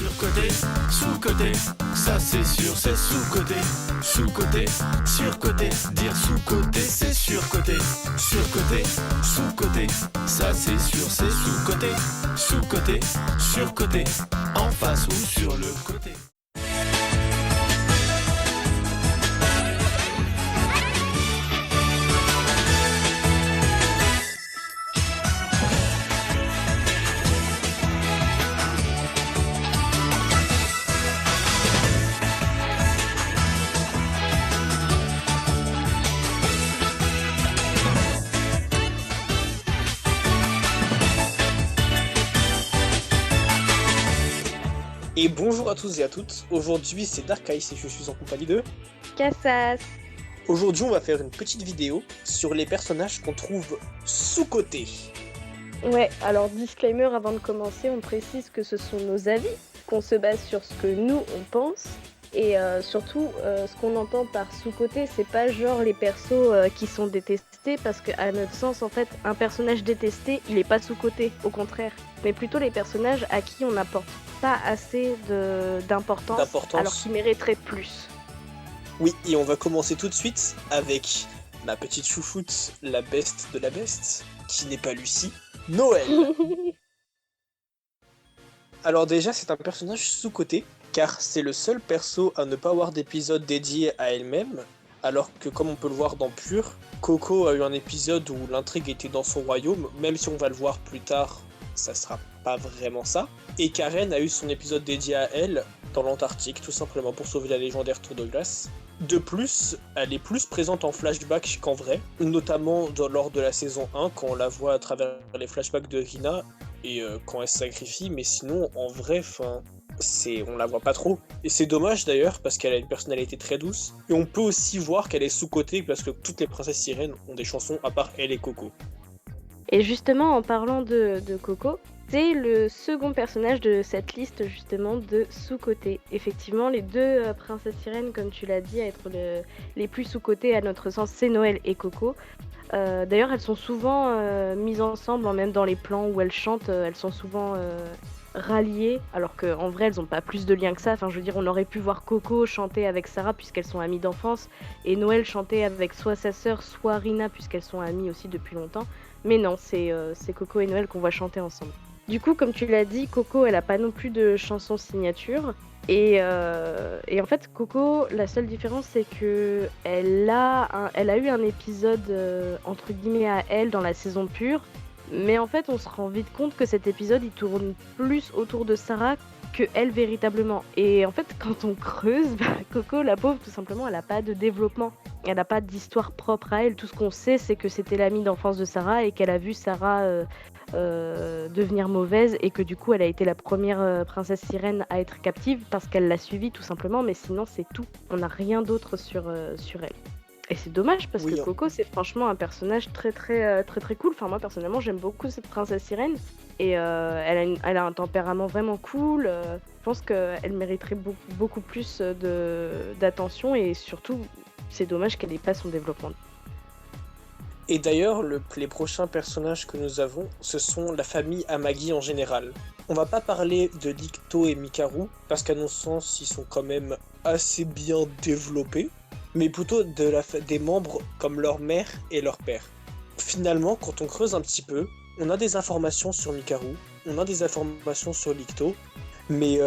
Surcoté, sous-coté, ça c'est sûr, c'est sous-coté. Sous-coté, surcoté, dire sous-coté, c'est surcoté. Surcoté, sous-coté, ça c'est sûr, c'est sous-coté. Sous-coté, surcoté, en face ou sur le côté. Et bonjour à tous et à toutes, aujourd'hui c'est Dark Ice et je suis en compagnie de... Cassas. Aujourd'hui on va faire une petite vidéo sur les personnages qu'on trouve sous-cotés. Ouais, alors disclaimer avant de commencer, on précise que ce sont nos avis, qu'on se base sur ce que nous on pense. Et surtout, ce qu'on entend par sous-côté, c'est pas genre les persos qui sont détestés, parce qu'à notre sens, en fait, un personnage détesté, il est pas sous-côté, au contraire. Mais plutôt les personnages à qui on n'apporte pas assez d'importance, alors qu'ils mériteraient plus. Oui, et on va commencer tout de suite avec ma petite chouchoute, la best de la best, qui n'est pas Lucie, Noël. Alors déjà, c'est un personnage sous-coté, car c'est le seul perso à ne pas avoir d'épisode dédié à elle-même, alors que comme on peut le voir dans Pur, Coco a eu un épisode où l'intrigue était dans son royaume, même si on va le voir plus tard, ça sera pas vraiment ça. Et Karen a eu son épisode dédié à elle, dans l'Antarctique, tout simplement pour sauver la légendaire Tour de Glace. De plus, elle est plus présente en flashback qu'en vrai, notamment lors de la saison 1, quand on la voit à travers les flashbacks de Rina, et quand elle se sacrifie, mais sinon, en vrai, on la voit pas trop. Et c'est dommage d'ailleurs, parce qu'elle a une personnalité très douce, et on peut aussi voir qu'elle est sous-cotée, parce que toutes les princesses sirènes ont des chansons, à part elle et Coco. Et justement, en parlant de Coco, c'est le second personnage de cette liste justement de sous-côté. Effectivement, les deux princesses sirènes, comme tu l'as dit, à être les plus sous-côtés à notre sens, c'est Noël et Coco. D'ailleurs, elles sont souvent mises ensemble, même dans les plans où elles chantent, elles sont souvent ralliées, alors qu'en vrai, elles n'ont pas plus de liens que ça. Enfin, je veux dire, on aurait pu voir Coco chanter avec Sarah, puisqu'elles sont amies d'enfance, et Noël chanter avec soit sa sœur, soit Rina, puisqu'elles sont amies aussi depuis longtemps. Mais non, c'est Coco et Noël qu'on voit chanter ensemble. Du coup, comme tu l'as dit, Coco, elle a pas non plus de chanson signature. Et en fait, Coco, la seule différence, c'est que elle a eu un épisode entre guillemets à elle dans la saison pure. Mais en fait, on se rend vite compte que cet épisode, il tourne plus autour de Sarah que elle véritablement. Et en fait, quand on creuse, Coco, la pauvre, tout simplement, elle a pas de développement. Elle n'a pas d'histoire propre à elle. Tout ce qu'on sait, c'est que c'était l'amie d'enfance de Sarah et qu'elle a vu Sarah devenir mauvaise et que du coup, elle a été la première princesse sirène à être captive parce qu'elle l'a suivie tout simplement. Mais sinon, c'est tout. On n'a rien d'autre sur elle. Et c'est dommage parce que Coco, c'est franchement un personnage très cool. Enfin, moi, personnellement, j'aime beaucoup cette princesse sirène. Et elle a un tempérament vraiment cool. Je pense qu'elle mériterait beaucoup plus d'attention et surtout, c'est dommage qu'elle n'ait pas son développement. Et d'ailleurs, les prochains personnages que nous avons, ce sont la famille Amagi en général. On va pas parler de Licto et Mikaru, parce qu'à mon sens, ils sont quand même assez bien développés, mais plutôt des membres comme leur mère et leur père. Finalement, quand on creuse un petit peu, on a des informations sur Mikaru, on a des informations sur Licto, mais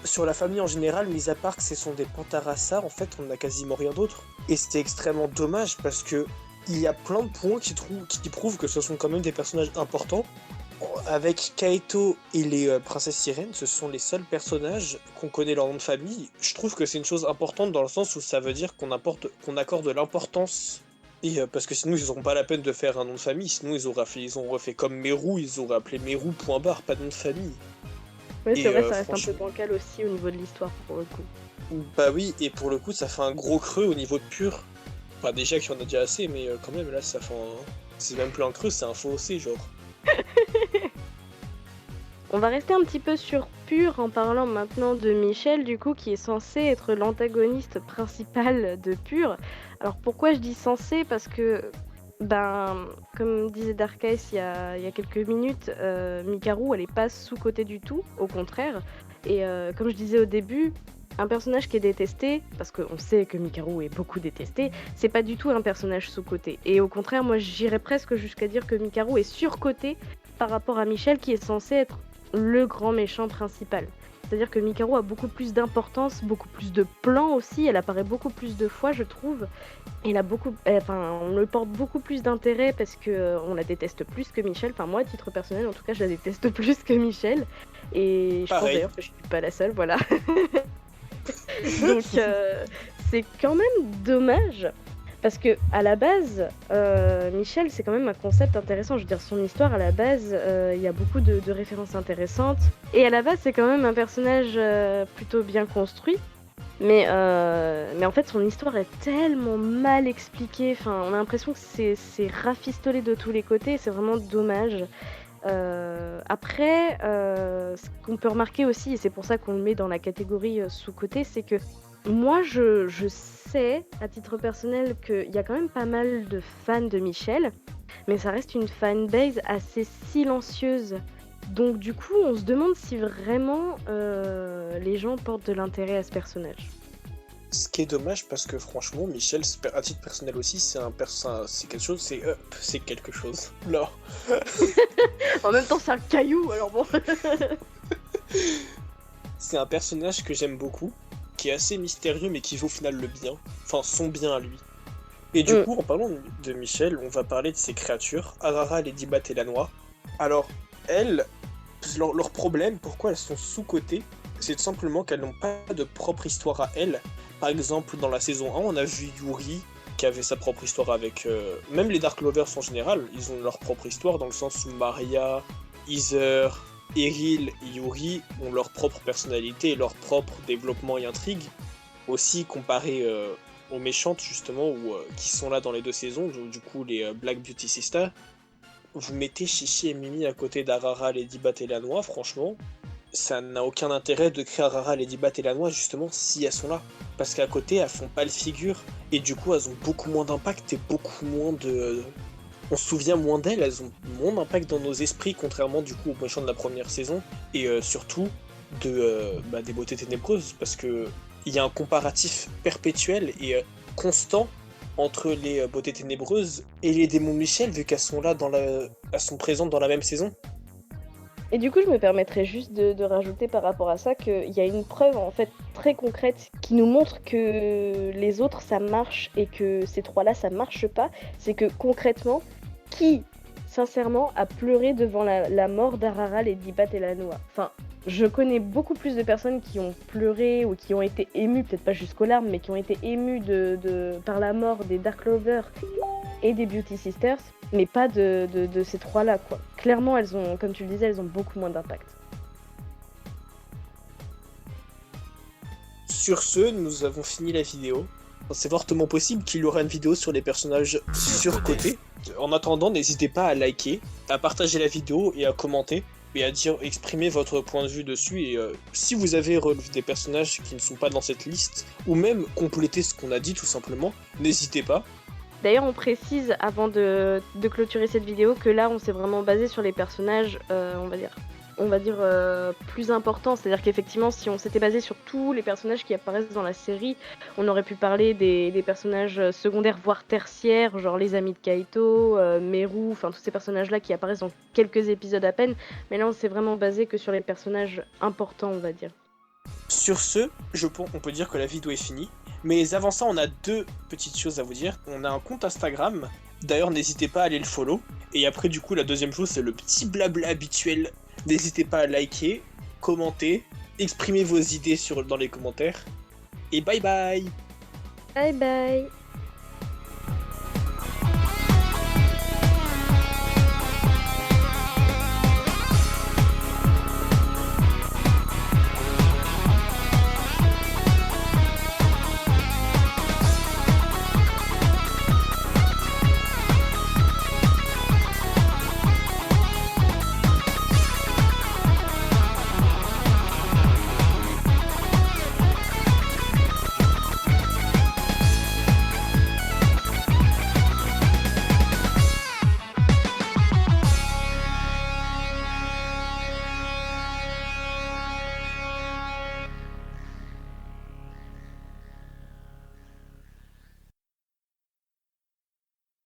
sur la famille en général, mis à part que ce sont des Pantarassa, en fait, on n'a quasiment rien d'autre. Et c'était extrêmement dommage parce que il y a plein de points qui prouvent que ce sont quand même des personnages importants. Avec Kaito et les princesses sirènes, ce sont les seuls personnages qu'on connaît leur nom de famille. Je trouve que c'est une chose importante dans le sens où ça veut dire qu'on accorde de l'importance. Et parce que sinon ils n'auront pas la peine de faire un nom de famille, sinon ils auraient refait comme Meru, ils auraient appelé Meru .bar, pas de nom de famille. Oui, c'est vrai, ça reste un peu bancal aussi au niveau de l'histoire pour le coup. Bah oui, et pour le coup ça fait un gros creux au niveau de Pur. Enfin déjà qu'il y en a déjà assez, mais quand même là ça fait c'est même plus un creux, c'est un fossé genre. On va rester un petit peu sur Pur en parlant maintenant de Michel, du coup, qui est censé être l'antagoniste principal de Pur. Alors pourquoi je dis censé? Parce que, comme disait Dark Ice il y a quelques minutes, Mikaru, elle est pas sous-cotée du tout, au contraire. Et comme je disais au début, un personnage qui est détesté, parce qu'on sait que Mikaru est beaucoup détesté, c'est pas du tout un personnage sous-coté. Et au contraire, moi j'irais presque jusqu'à dire que Mikaru est surcoté par rapport à Michel qui est censé être le grand méchant principal. C'est-à-dire que Mikaru a beaucoup plus d'importance, beaucoup plus de plans aussi, elle apparaît beaucoup plus de fois je trouve. On lui porte beaucoup plus d'intérêt parce que on la déteste plus que Michel. Enfin moi à titre personnel en tout cas je la déteste plus que Michel. Et je pense Pareil. d'ailleurs que je suis pas la seule, voilà. Donc c'est quand même dommage. Parce que à la base, Michel, c'est quand même un concept intéressant. Je veux dire, son histoire à la base, il y a beaucoup de références intéressantes. Et à la base, c'est quand même un personnage plutôt bien construit. Mais en fait, son histoire est tellement mal expliquée. Enfin, on a l'impression que c'est rafistolé de tous les côtés. C'est vraiment dommage. Après, ce qu'on peut remarquer aussi, et c'est pour ça qu'on le met dans la catégorie sous-coté, c'est que moi, je sais, à titre personnel, qu'il y a quand même pas mal de fans de Michel, mais ça reste une fanbase assez silencieuse. Donc du coup, on se demande si vraiment les gens portent de l'intérêt à ce personnage. Ce qui est dommage parce que franchement, Michel, à titre personnel aussi, c'est quelque chose, c'est quelque chose. Là. En même temps, c'est un caillou, alors bon. C'est un personnage que j'aime beaucoup, qui est assez mystérieux mais qui vaut au final le bien, enfin son bien à lui. Et du coup, en parlant de Michel, on va parler de ses créatures, Arara, Ladybat et la Noix. Alors, elles, leur problème, pourquoi elles sont sous-cotées, c'est tout simplement qu'elles n'ont pas de propre histoire à elles. Par exemple, dans la saison 1, on a vu Yuri, qui avait sa propre histoire avec... même les Dark Lovers en général, ils ont leur propre histoire, dans le sens où Maria, Heather, Eril et Yuri ont leur propre personnalité et leur propre développement et intrigue. Aussi comparé aux méchantes, justement, qui sont là dans les deux saisons, du coup les Black Beauty Sisters. Vous mettez Chichi et Mimi à côté d'Arara, Ladybat et la Noix, franchement, ça n'a aucun intérêt de créer Arara, Ladybat et la Noix, justement, si elles sont là. Parce qu'à côté, elles font pas le figure, et du coup, elles ont beaucoup moins d'impact et beaucoup moins de... On se souvient moins d'elles, elles ont moins d'impact dans nos esprits, contrairement du coup aux méchants de la première saison, et surtout des beautés ténébreuses, parce que il y a un comparatif perpétuel et constant entre les beautés ténébreuses et les démons Michel, vu qu'elles sont là elles sont présentes dans la même saison. Et du coup, je me permettrais juste de rajouter par rapport à ça qu'il y a une preuve en fait très concrète qui nous montre que les autres ça marche et que ces trois-là ça marche pas. C'est que concrètement, qui sincèrement a pleuré devant la mort d'Arara, Ladybat et la Noix? Enfin, je connais beaucoup plus de personnes qui ont pleuré ou qui ont été émues, peut-être pas jusqu'aux larmes, mais qui ont été émues par la mort des Dark Lovers et des Beauty Sisters, mais pas de ces trois-là, quoi. Clairement, elles ont, comme tu le disais, elles ont beaucoup moins d'impact. Sur ce, nous avons fini la vidéo. C'est fortement possible qu'il y aura une vidéo sur les personnages surcotés. En attendant, n'hésitez pas à liker, à partager la vidéo et à commenter, et à exprimer votre point de vue dessus. Et si vous avez relevé des personnages qui ne sont pas dans cette liste, ou même compléter ce qu'on a dit tout simplement, n'hésitez pas. D'ailleurs, on précise avant de clôturer cette vidéo que là, on s'est vraiment basé sur les personnages, on va dire plus importants. C'est-à-dire qu'effectivement, si on s'était basé sur tous les personnages qui apparaissent dans la série, on aurait pu parler des personnages secondaires, voire tertiaires, genre les amis de Kaito, Meru, enfin tous ces personnages-là qui apparaissent dans quelques épisodes à peine. Mais là, on s'est vraiment basé que sur les personnages importants, on va dire. Sur ce, on peut dire que la vidéo est finie. Mais avant ça, on a deux petites choses à vous dire. On a un compte Instagram. D'ailleurs, n'hésitez pas à aller le follow. Et après, du coup, la deuxième chose, c'est le petit blabla habituel. N'hésitez pas à liker, commenter, exprimer vos idées dans les commentaires. Et bye bye! Bye bye!